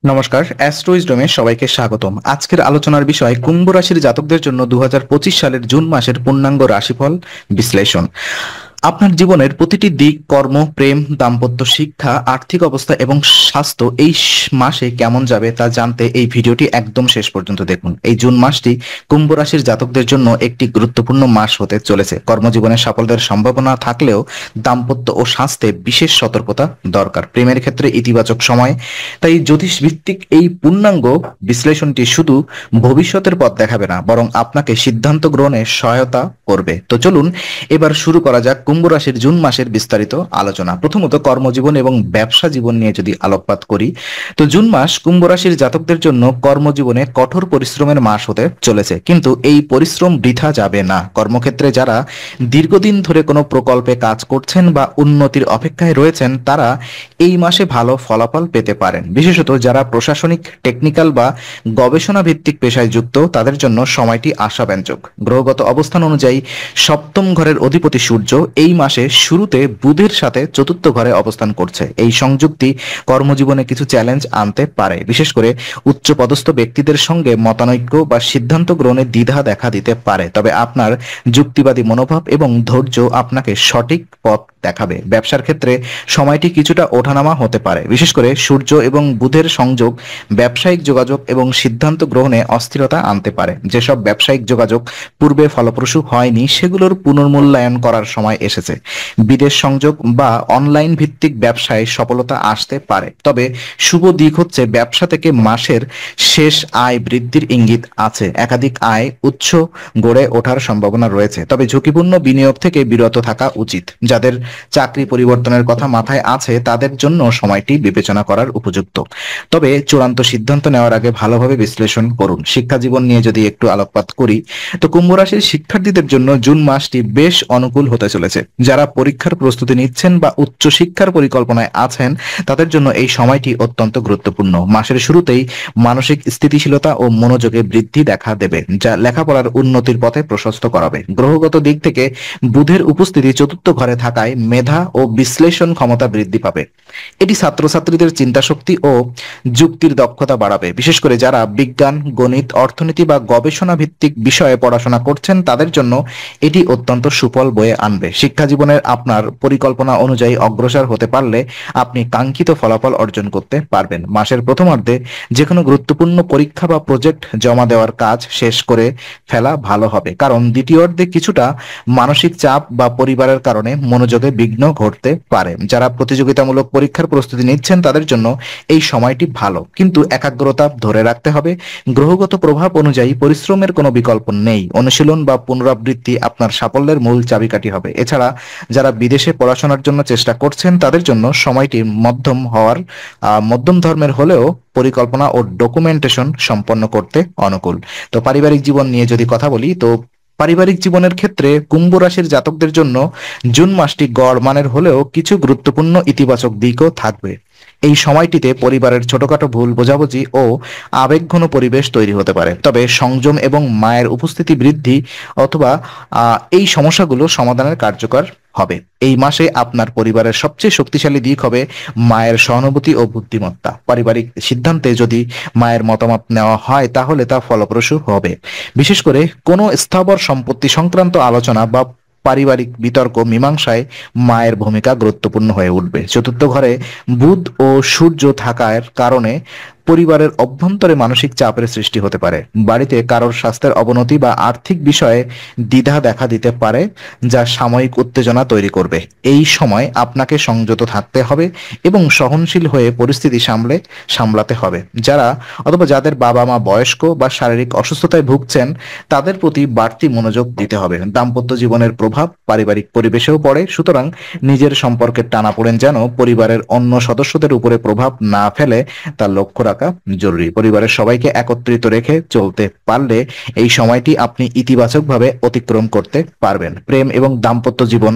নমস্কার, অ্যাস্ট্রোইজডমে সবাইকে স্বাগতম। আজকের আলোচনার বিষয় কুম্ভ রাশির জাতকদের জন্য 2025 সালের জুন মাসের পূর্ণাঙ্গ রাশিফল বিশ্লেষণ। আপনার জীবনের প্রতিটি দিক, কর্ম, প্রেম, দাম্পত্য, শিক্ষা, আর্থিক অবস্থা এবং স্বাস্থ্য এই মাসে কেমন যাবে তা জানতে এই ভিডিওটি একদম শেষ পর্যন্ত দেখুন। এই জুন মাসটি কুম্ভ রাশির জাতকদের জন্য একটি গুরুত্বপূর্ণ মাস হতে চলেছে। কর্মজীবনে সাফল্যের সম্ভাবনা থাকলেও দাম্পত্য ও স্বাস্থ্যে বিশেষ সতর্কতা দরকার। প্রেমের ক্ষেত্রে ইতিবাচক সময়। তাই জ্যোতিষ ভিত্তিক এই পূর্ণাঙ্গ বিশ্লেষণটি শুধু ভবিষ্যতের পথ দেখাবে না, বরং আপনাকে সিদ্ধান্ত গ্রহণে সহায়তা করবে। তো চলুন এবার শুরু করা যাক কুম্ভ রাশির জুন মাসের বিস্তারিত আলোচনা। প্রথমত কর্মজীবন এবং ব্যবসা জীবন নিয়ে যদি আলোকপাত করি, তো জুন মাস কুম্ভ রাশির জাতকদের জন্য কর্মজীবনে কঠোর পরিশ্রমের মাস হতে চলেছে, কিন্তু এই পরিশ্রম বৃথা যাবে না। কর্মক্ষেত্রে যারা দীর্ঘদিন ধরে কোনো প্রকল্পে কাজ করছেন বা উন্নতির অপেক্ষায় রয়েছেন, তারা এই মাসে ভালো ফলাফল পেতে পারেন। বিশেষত যারা প্রশাসনিক, টেকনিক্যাল বা গবেষণা ভিত্তিক পেশায় যুক্ত, তাদের জন্য সময়টি আশাব্যঞ্জক। গ্রহগত অবস্থান অনুযায়ী সপ্তম ঘরের অধিপতি সূর্য এই মাসে শুরুতে বুধের সাথে চতুর্থ ঘরে অবস্থান করছে। এই সংযুক্তি কর্মজীবনে কিছু চ্যালেঞ্জ আনতে পারে, বিশেষ করে উচ্চপদস্থ ব্যক্তিদের সঙ্গে মতানৈক্য বা সিদ্ধান্ত গ্রহণে দ্বিধা দেখা দিতে পারে। তবে আপনার যুক্তিবাদী মনোভাব এবং ধৈর্য আপনাকে সঠিক পথ দেখাবে। ব্যবসার ক্ষেত্রে সময়টি কিছুটা ওঠানামা হতে পারে, বিশেষ করে সূর্য এবং বুধের সংযোগ ব্যবসায়িক যোগাযোগ এবং সিদ্ধান্ত গ্রহণে অস্থিরতা আনতে পারে। যেসব ব্যবসায়িক যোগাযোগ পূর্বে ফলপ্রসূ হয়নি, সেগুলোর পুনর্মূল্যায়ন করার সময় এসেছে। বিদেশ সংযোগ বা অনলাইন ভিত্তিক ব্যবসায় সফলতা আসতে পারে। তবে শুভ দিক হচ্ছে ব্যবসা থেকে মাসের শেষ আয় বৃদ্ধির ইঙ্গিত আছে। একাধিক আয় উৎস গড়ে ওঠার সম্ভাবনা রয়েছে, তবে ঝুঁকিপূর্ণ বিনিয়োগ থেকে বিরত থাকা উচিত। যাদের চাকরি পরিবর্তনের কথা মাথায় আছে, তাদের জন্য সময়টি বিবেচনা করার উপযুক্ত। তবে চূড়ান্ত সিদ্ধান্ত নেওয়ার আগে ভালোভাবে বিশ্লেষণ করুন। শিক্ষা জীবন নিয়ে যদি একটু আলোকপাত করি, তো কুম্ভ রাশির শিক্ষার্থীদের জন্য জুন মাসটি বেশ অনুকূল হতে চলেছে। যারা পরীক্ষার প্রস্তুতি নিচ্ছেন বা উচ্চ শিক্ষার পরিকল্পনায় আছেন, তাদের জন্য এই সময়টি অত্যন্ত গুরুত্বপূর্ণ। মাসের শুরুতেই মানসিক স্থিতিশীলতা ও মনোযোগে বৃদ্ধি দেখা দেবে, যা লেখাপড়ার উন্নতির পথে প্রশস্ত করাবে। গ্রহগত দিক থেকে বুধের উপস্থিতি চতুর্থ ঘরে থাকায় মেধা ও বিশ্লেষণ ক্ষমতা বৃদ্ধি পাবে। এটি ছাত্রছাত্রীদের চিন্তাশক্তি ও যুক্তির দক্ষতা বাড়াবে। বিশেষ করে যারা বিজ্ঞান, গণিত, অর্থনীতি বা গবেষণা ভিত্তিক বিষয়ে পড়াশোনা করছেন, তাদের জন্য এটি অত্যন্ত সুফল বয়ে আনবে। শিক্ষা জীবনের আপনার পরিকল্পনা অনুযায়ী অগ্রসর হতে পারলে আপনি কাঙ্ক্ষিত ফলাফল অর্জন করতে পারবেন। মাসের প্রথমার্ধে যে কোনো গুরুত্বপূর্ণ পরীক্ষা বা প্রজেক্ট জমা দেওয়ার কাজ শেষ করে ফেলা ভালো হবে, কারণ দ্বিতীয়ার্ধে কিছুটা মানসিক চাপ বা পরিবারের কারণে মনোযোগে বিঘ্ন ঘটতে পারে। যারা প্রতিযোগিতামূলক পরীক্ষার প্রস্তুতি নিচ্ছেন, তাদের জন্য এই সময়টি ভালো, কিন্তু একাগ্রতা ধরে রাখতে হবে। গ্রহগত প্রভাব অনুযায়ী পরিশ্রমের কোনো বিকল্প নেই। অনুশীলন বা পুনরাবৃত্তি আপনার সাফল্যের মূল চাবিকাঠি হবে। এছাড়া যারা বিদেশে পড়াশোনার জন্য চেষ্টা করছেন, তাদের জন্য সময়টি মধ্যম ধর্মের হলেও পরিকল্পনা ও ডকুমেন্টেশন সম্পন্ন করতে অনুকূল। তো পারিবারিক জীবন নিয়ে যদি কথা বলি, তো পারিবারিক জীবনের ক্ষেত্রে কুম্ভ রাশির জাতকদের জন্য জুন মাসটি গড় মানের হলেও কিছু গুরুত্বপূর্ণ ইতিবাচক দিকও থাকবে। এই সময়টিতে পরিবারের ছোটখাটো ভুল বোঝাবুঝি ও আবেগঘন পরিবেশ তৈরি হতে পারে, তবে সংযম এবং মায়ের উপস্থিতি বৃদ্ধি অথবা এই সমস্যাগুলো সমাধানের কার্যকর হবে। এই মাসে আপনার পরিবারের সবচেয়ে শক্তিশালী দিক হবে মায়ের সহানুভূতি ও বুদ্ধিমত্তা। পারিবারিক সিদ্ধান্তে যদি মায়ের মতামত নেওয়া হয়, তাহলে তা ফলপ্রসূ হবে। বিশেষ করে কোনো স্থাবর সম্পত্তি সংক্রান্ত আলোচনা বা পারিবারিক বিতর্ক মীমাংসায় মায়ের ভূমিকা গুরুত্বপূর্ণ হয়ে উঠবে। চতুর্থ ঘরে বুধ ও সূর্য থাকার কারণে পরিবারের অভ্যন্তরে মানসিক চাপের সৃষ্টি হতে পারে। বাড়িতে কারোর স্বাস্থ্যের অবনতি বা আর্থিক বিষয়ে দ্বিধা দেখা দিতে পারে, যা সাময়িক উত্তেজনা তৈরি করবে। এই সময় আপনাকে সংযত থাকতে হবে এবং সহনশীল হয়ে পরিস্থিতি সামলাতে হবে। যাদের বাবা মা বয়স্ক বা শারীরিক অসুস্থতায় ভুগছেন, তাদের প্রতি বাড়তি মনোযোগ দিতে হবে। দাম্পত্য জীবনের প্রভাব পারিবারিক পরিবেশেও পড়ে, সুতরাং নিজের সম্পর্কের টানাপোড়েন যেন পরিবারের অন্য সদস্যদের উপরে প্রভাব না ফেলে তা লক্ষ্য রাখা জরুরি। পরিবারের সবাইকে একত্রিত রেখে চলতে পারলে এই সময়টি আপনি ইতিবাচকভাবে অতিক্রম করতে পারবেন। প্রেম এবং দাম্পত্য জীবন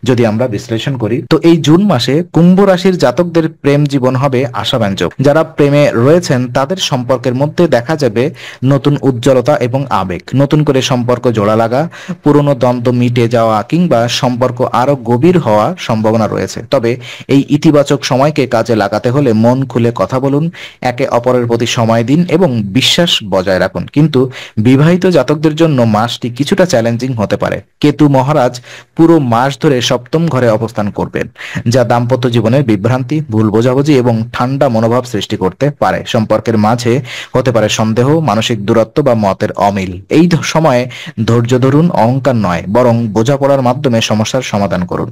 যদি আমরা বিশ্লেষণ করি, তো এই জুন মাসে কুম্ভ রাশির জাতকদের প্রেম জীবন হবে আশাব্যঞ্জক। যারা প্রেমে রয়েছেন, তাদের সম্পর্কের মধ্যে দেখা যাবে নতুন উজ্জ্বলতা এবং আবেগ। নতুন করে সম্পর্ক জোড়া লাগা, পুরনো দ্বন্দ্ব মিটে যাওয়া কিংবা সম্পর্ক আরো গভীর হওয়ার সম্ভাবনা রয়েছে। তবে এই ইতিবাচক সময়কে কাজে লাগাতে হলে মন খুলে কথা বলুন, একে অপরের প্রতি সময় দিন এবং বিশ্বাস বজায় রাখুন। কিন্তু বিবাহিত জাতকদের জন্য মাসটি কিছুটা চ্যালেঞ্জিং হতে পারে। কেতু মহারাজ পুরো মাস ধরে সপ্তম ঘরে অবস্থান করবেন, যা দাম্পত্য জীবনের বিভ্রান্তি, ভুল বোঝাবুঝি এবং ঠান্ডা মনোভাব সৃষ্টি করতে পারে। সম্পর্কের মাঝে হতে পারে সন্দেহ, মানসিক দূরত্ব বা মতের অমিল। এই সময়ে ধৈর্য ধরুন, অহংকার নয় বরং বোঝাপড়ার মাধ্যমে সমস্যার সমাধান করুন।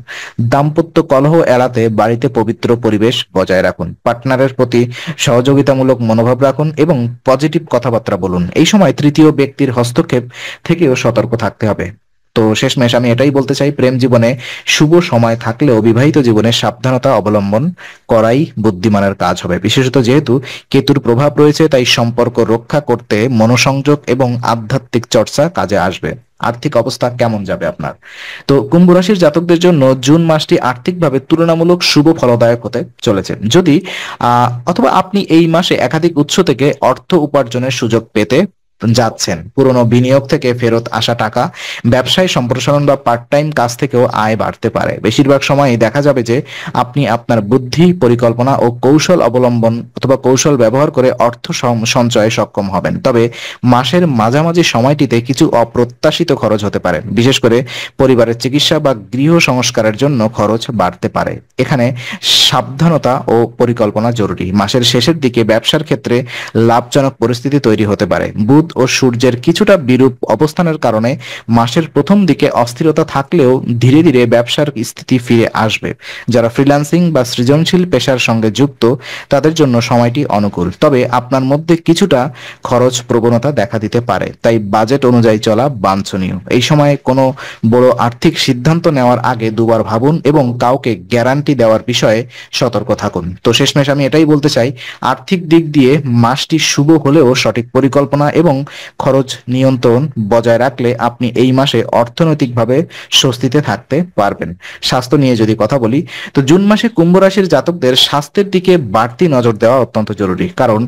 দাম্পত্য কলহ এড়াতে বাড়িতে পবিত্র পরিবেশ বজায় রাখুন, পার্টনারের প্রতি সহযোগিতামূলক মনোভাব রাখুন এবং পজিটিভ কথাবার্তা বলুন। এই সময় তৃতীয় ব্যক্তির হস্তক্ষেপ থেকেও সতর্ক থাকতে হবে। তো শেষমেশ আমি এটাই বলতে চাই, প্রেম জীবনে শুভ সময় থাকলেও বিবাহিত জীবনে সাবধানতা অবলম্বন করাই বুদ্ধিমানের কাজ হবে। বিশেষত যেহেতু কেতুর প্রভাব রয়েছে, তাই সম্পর্ক রক্ষা করতে মনোসংযোগ এবং আধ্যাত্মিক চর্চা কাজে আসবে। আর্থিক অবস্থা কেমন যাবে আপনার? তো কুম্ভ রাশির জাতকদের জন্য জুন মাসটি আর্থিকভাবে তুলনামূলক শুভ ফলদায়ক হতে চলেছে। যদি অথবা আপনি এই মাসে একাধিক উৎস থেকে অর্থ উপার্জনের সুযোগ পেতে যাচ্ছেন, পুরনো বিনিয়োগ থেকে ফেরত আসা টাকা, ব্যবসায় সম্প্রসারণ বা পার্ট টাইম কাজ থেকেও আয় বাড়তে পারে। বেশিরভাগ সময়ই দেখা যাবে যে আপনি আপনার বুদ্ধি, পরিকল্পনা ও কৌশল অবলম্বন অথবা কৌশল ব্যবহার করে অর্থ সঞ্চয়ে সক্ষম হবেন। তবে মাসের মাঝামাঝি সময়টিতে কিছু অপ্রত্যাশিত খরচ হতে পারে, বিশেষ করে পরিবারের চিকিৎসা বা গৃহ সংস্কারের জন্য খরচ বাড়তে পারে। এখানে সাবধানতা ও পরিকল্পনা জরুরি। মাসের শেষের দিকে ব্যবসার ক্ষেত্রে লাভজনক পরিস্থিতি তৈরি হতে পারে। বুধ ও সূর্যের কিছুটা বিরূপ অবস্থানের কারণে মাসের প্রথম দিকে অস্থিরতা থাকলেও ধীরে ধীরে ব্যবসার স্থিতি ফিরে আসবে। যারা ফ্রিল্যান্সিং বা সৃজনশীল পেশার সঙ্গে যুক্ত তাদের জন্য সময়টি অনুকূল, তবে আপনার মধ্যে কিছুটা খরচ প্রবণতা দেখা দিতে পারে, তাই বাজেট অনুযায়ী চলা বাঞ্ছনীয়। এই সময়ে কোনো বড় আর্থিক সিদ্ধান্ত নেওয়ার আগে দুবার ভাবুন এবং কাউকে গ্যারান্টি দেওয়ার বিষয়ে সতর্ক থাকুন। তো শেষমেশ আমি এটাই বলতে চাই, আর্থিক দিক দিয়ে মাসটি শুভ হলেও সঠিক পরিকল্পনা এবং খরচ নিয়ন্ত্রণ বজায় রাখলে আপনি এই মাসে অর্থনৈতিকভাবে স্বস্তিতে থাকতে পারবেন। স্বাস্থ্য নিয়ে যদি কথা বলি, তো জুন মাসে কুম্ভ রাশির জাতকদের স্বাস্থ্যের দিকে বাড়তি নজর দেওয়া অত্যন্ত জরুরি, কারণ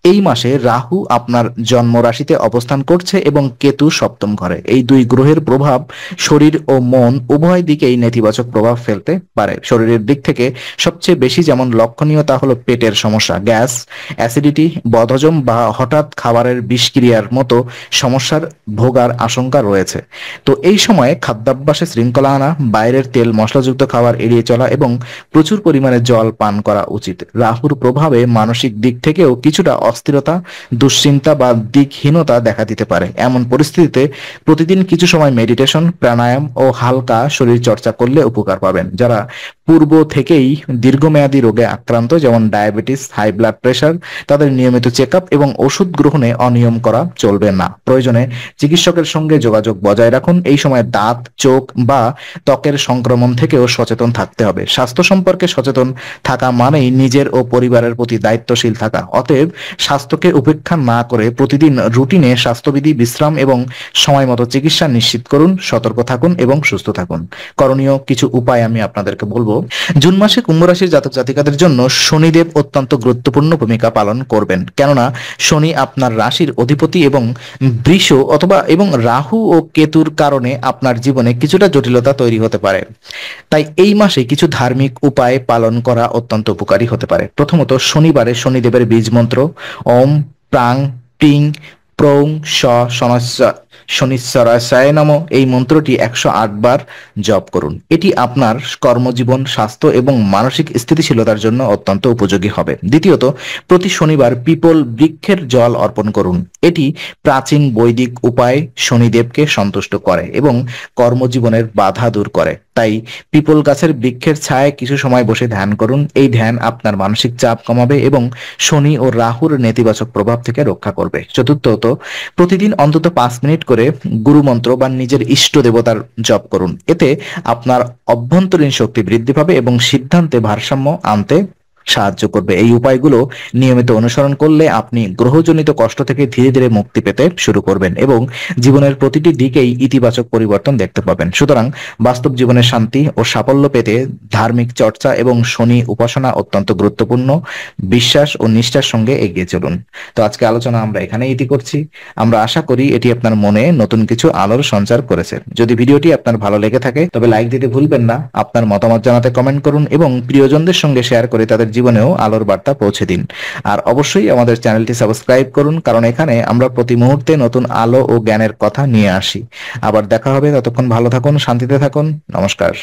এই মাসে রাহু আপনার জন্ম রাশিতে অবস্থান করছে এবং কেতু সপ্তম ঘরে। এই দুই গ্রহের প্রভাব শরীর ও মন উভয় দিকেই নেতিবাচক প্রভাব ফেলতে পারে। শরীরের দিক থেকে সবচেয়ে বেশি যেমন লক্ষণীয় তা হলো পেটের সমস্যা, গ্যাস, অ্যাসিডিটি, বদহজম বা হঠাৎ খাবারের বিষক্রিয়ার মতো সমস্যার ভোগার আশঙ্কা রয়েছে। তো এই সময়ে খাদ্যাভ্যাসে শৃঙ্খলা আনা, বাইরের তেল মশলাযুক্ত খাবার এড়িয়ে চলা এবং প্রচুর পরিমাণে জল পান করা উচিত। রাহুর প্রভাবে মানসিক দিক থেকেও কিছুটা অস্থিরতা, দুশ্চিন্তা বা দিকহীনতা দেখা দিতে পারে। এমন পরিস্থিতিতে প্রতিদিন কিছু সময় মেডিটেশন, প্রাণায়াম ও হালকা শরীর চর্চা করলে উপকার পাবেন। যারা পূর্ব থেকেই দীর্ঘমেয়াদী রোগে আক্রান্ত, যেমন ডায়াবেটিস, হাই ব্লাড প্রেশার, তাদের নিয়মিত চেক আপ এবং ওষুধ গ্রহণে অনিয়ম করা চলবে না। প্রয়োজনে চিকিৎসকের সঙ্গে যোগাযোগ বজায় রাখুন। এই সময় দাঁত, চোখ বা ত্বকের সংক্রমণ থেকেও সচেতন থাকতে হবে। স্বাস্থ্য সম্পর্কে সচেতন থাকা মানেই নিজের ও পরিবারের প্রতি দায়িত্বশীল থাকা। অতএব স্বাস্থ্যকে উপেক্ষা না করে প্রতিদিন রুটিনে স্বাস্থ্যবিধি, বিশ্রাম এবং সময় মতো চিকিৎসা নিশ্চিত করুন। সতর্ক থাকুন এবং সুস্থ থাকুন। করণীয় কিছু উপায় আমি আপনাদেরকে বলবো। জুন মাসে কুম্ভ রাশির জাতক জাতিকাদের জন্য শনিদেব অত্যন্ত গুরুত্বপূর্ণ ভূমিকা পালন করবেন, কেননা শনি আপনার রাশির অধিপতি এবং বৃষ এবং রাহু ও কেতুর কারণে আপনার জীবনে কিছুটা জটিলতা তৈরি হতে পারে। তাই এই মাসে কিছু ধার্মিক উপায় পালন করা অত্যন্ত উপকারী হতে পারে। প্রথমত, শনিবারে শনিদেবের বীজ মন্ত্র ওম প্রাং প্রিং প্রং শনিশ্বরায় নম এই মন্ত্রটি 108 বার জপ করুন। এটি আপনার কর্মজীবন, স্বাস্থ্য এবং মানসিক স্থিতিশীলতার জন্য অত্যন্ত উপযোগী হবে। দ্বিতীয়ত, প্রতি শনিবার পিপল বৃক্ষের জল অর্পণ করুন। এটি প্রাচীন বৈদিক উপায় শনিদেবকে সন্তুষ্ট করে এবং কর্মজীবনের বাধা দূর করে। তাই পিপল গাছের বৃক্ষের ছায়ায় কিছু সময় বসে ধ্যান করুন। এই ধ্যান আপনার মানসিক চাপ কমাবে এবং শনি ও রাহুর নেতিবাচক প্রভাব থেকে রক্ষা করবে। চতুর্থত, প্রতিদিন অন্তত 5 মিনিট করে গুরু মন্ত্র বা নিজের ইষ্ট দেবতার জপ করুন। এতে আপনার অভ্যন্তরীণ শক্তি বৃদ্ধি পাবে এবং সিদ্ধান্তে ভারসাম্য আনতে সাহায্য করবে। এই উপায়গুলো নিয়মিত অনুসরণ করলে আপনি গ্রহজনিত কষ্ট থেকে ধীরে ধীরে মুক্তি পেতে শুরু করবেন এবং জীবনের প্রতিটি দিকেই ইতিবাচক পরিবর্তন দেখতে পাবেন। সুতরাং বাস্তব জীবনের শান্তি ও সাফল্য পেতে ধার্মিক চর্চা এবং শনি উপাসনা অত্যন্ত গুরুত্বপূর্ণ। বিশ্বাস ও নিষ্ঠার সঙ্গে এগিয়ে চলুন। তো আজকে আলোচনা আমরা এখানেই ইতি করছি। আমরা আশা করি এটি আপনার মনে নতুন কিছু আলোর সঞ্চার করেছে। যদি ভিডিওটি আপনার ভালো লেগে থাকে তবে লাইক দিতে ভুলবেন না। আপনার মতামত জানাতে কমেন্ট করুন এবং প্রিয়জনদের সঙ্গে শেয়ার করে তাদের জীবনেও আলোর বার্তা পৌঁছে দিন। আর অবশ্যই আমাদের চ্যানেলটি সাবস্ক্রাইব করুন, কারণ এখানে আমরা প্রতি মুহূর্তে নতুন আলো ও জ্ঞানের কথা নিয়ে আসি। আবার দেখা হবে, ততক্ষণ ভালো থাকুন, শান্তিতে থাকুন। নমস্কার।